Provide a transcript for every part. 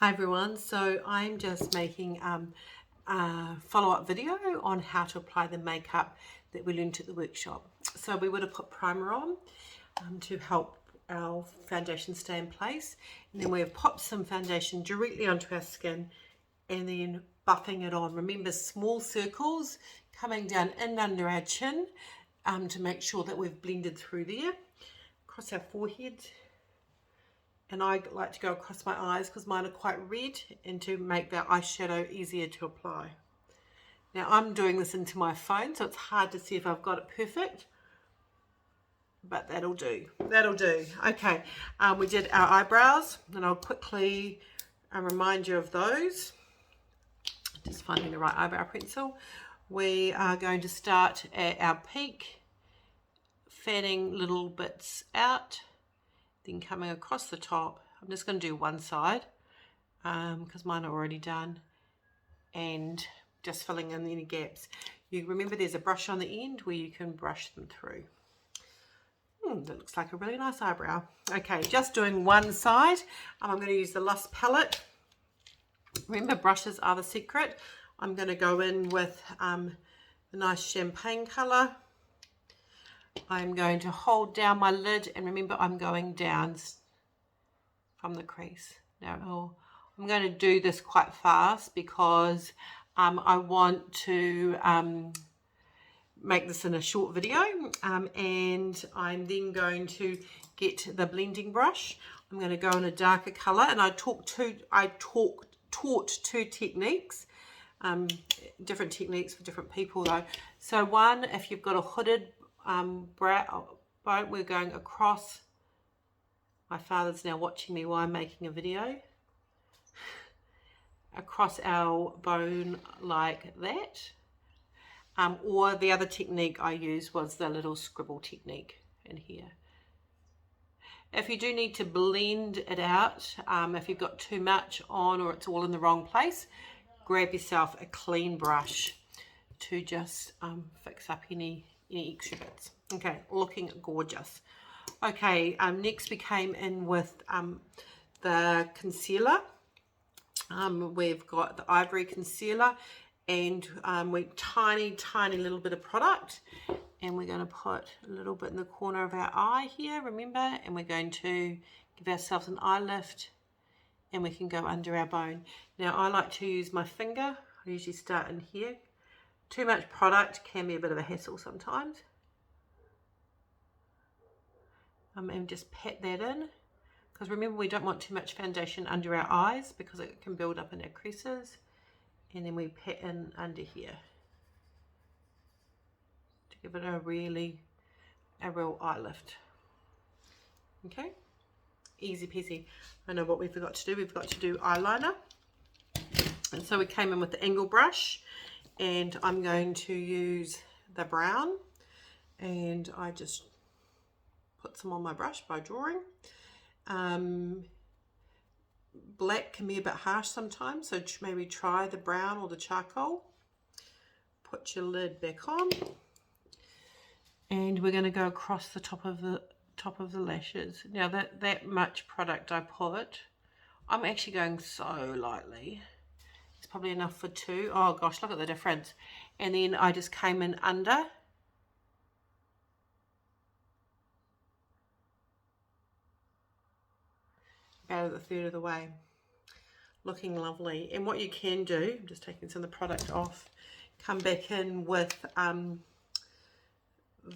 Hi everyone, so I'm just making a follow-up video on how to apply the makeup that we learned at the workshop. So we would have put primer on to help our foundation stay in place, and then we have popped some foundation directly onto our skin and then buffing it on. Remember, small circles coming down in under our chin to make sure that we've blended through there, across our forehead. And I like to go across my eyes because mine are quite red, and to make that eyeshadow easier to apply. Now I'm doing this into my phone, so it's hard to see if I've got it perfect, but that'll do. That'll do. Okay, we did our eyebrows, and I'll quickly remind you of those. Just finding the right eyebrow pencil. We are going to start at our peak, fanning little bits out, then coming across the top. I'm just going to do one side because mine are already done, and just filling in any gaps. You remember there's a brush on the end where you can brush them through. That looks like a really nice eyebrow. Okay, just doing one side. I'm going to use the Lush palette. Remember, brushes are the secret. I'm going to go in with the nice champagne colour. I'm going to hold down my lid, and remember I'm going down from the crease. Now I'm going to do this quite fast because I want to make this in a short video, and I'm then going to get the blending brush. I'm going to go in a darker colour, and I taught two techniques, different techniques for different people though. So one, if you've got a hooded brow bone, we're going across. My father's now watching me while I'm making a video. Across our bone like that. Or the other technique I used was the little scribble technique in here. If you do need to blend it out, if you've got too much on or it's all in the wrong place, grab yourself a clean brush to just fix up any extra bits. Okay, looking gorgeous. Okay, next we came in with the concealer. We've got the Ivory Concealer, and we tiny little bit of product, and we're going to put a little bit in the corner of our eye here, remember, and we're going to give ourselves an eye lift, and we can go under our bone. Now I like to use my finger. I usually start in here. Too much product can be a bit of a hassle sometimes. And just pat that in, because remember we don't want too much foundation under our eyes because it can build up in our creases, and then we pat in under here to give it a real eye lift. Okay, easy peasy. I know what we forgot to do. We've got to do eyeliner, and so we came in with the angle brush, and I'm going to use the brown, and I just put some on my brush by drawing. Black can be a bit harsh sometimes, so maybe try the brown or the charcoal. Put your lid back on, and we're going to go across the top of the lashes. Now that much product I put, I'm actually going so lightly. It's probably enough for two. Oh gosh, look at the difference. And then I just came in under. About a third of the way. Looking lovely. And what you can do, I'm just taking some of the product off, come back in with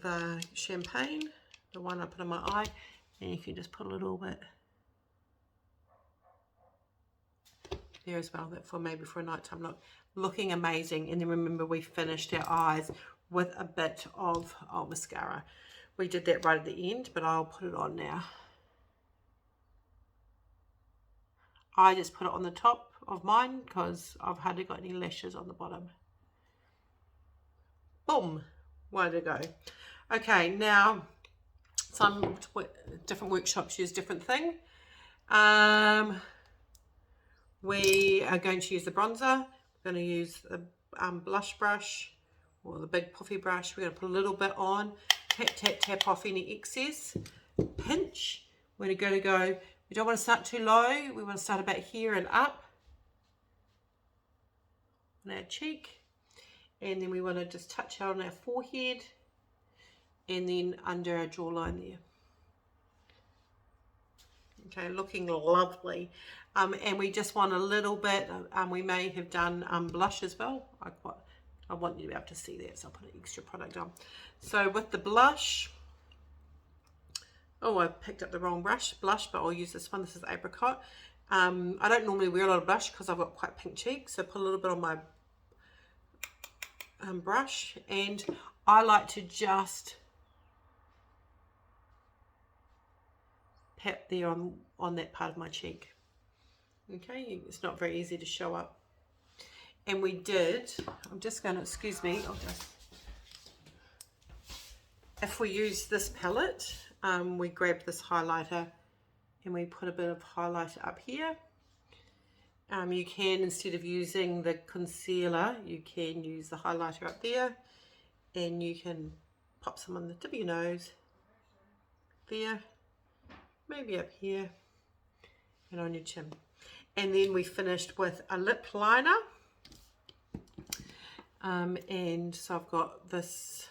the champagne, the one I put on my eye, and you can just put a little bit there as well, that for maybe for a nighttime look. Looking amazing. And then remember we finished our eyes with a bit of mascara. We did that right at the end, but I'll put it on now. I just put it on the top of mine because I've hardly got any lashes on the bottom. Boom, way to go. Okay, now some different workshops use different thing. We are going to use the bronzer. We're going to use the blush brush or the big puffy brush. We're going to put a little bit on, tap off any excess, pinch. We're going to go We don't want to start too low. We want to start about here and up on our cheek. And then we want to just touch out on our forehead and then under our jawline there. Okay, looking lovely. And we just want a little bit, we may have done blush as well. I want you to be able to see that, so I'll put an extra product on. So with the blush, oh, I picked up the wrong blush, but I'll use this one. This is Apricot. I don't normally wear a lot of blush because I've got quite pink cheeks, so put a little bit on my brush, and I like to just pat there on that part of my cheek. Okay, it's not very easy to show up. And we did, I'm just going to, excuse me, if we use this palette, we grab this highlighter and we put a bit of highlighter up here. You can, instead of using the concealer, you can use the highlighter up there, and you can pop some on the tip of your nose, there, maybe up here, and on your chin. And then we finished with a lip liner. And so I've got this,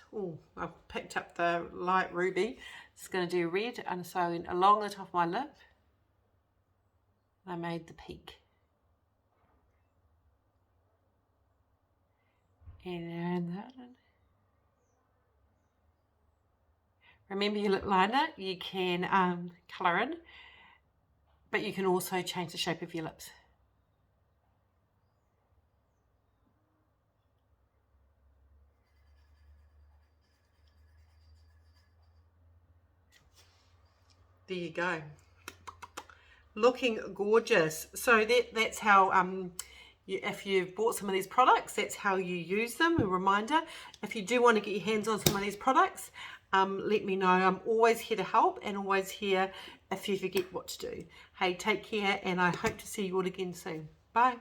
I've picked up the light ruby. It's going to do red, and so along the top of my lip, I made the peak. And that one. Remember your lip liner, you can colour in, but you can also change the shape of your lips. There you go. Looking gorgeous. So that's how, if you've bought some of these products, that's how you use them. A reminder, if you do want to get your hands on some of these products, let me know. I'm always here to help, and always here if you forget what to do. Hey, take care, and I hope to see you all again soon. Bye.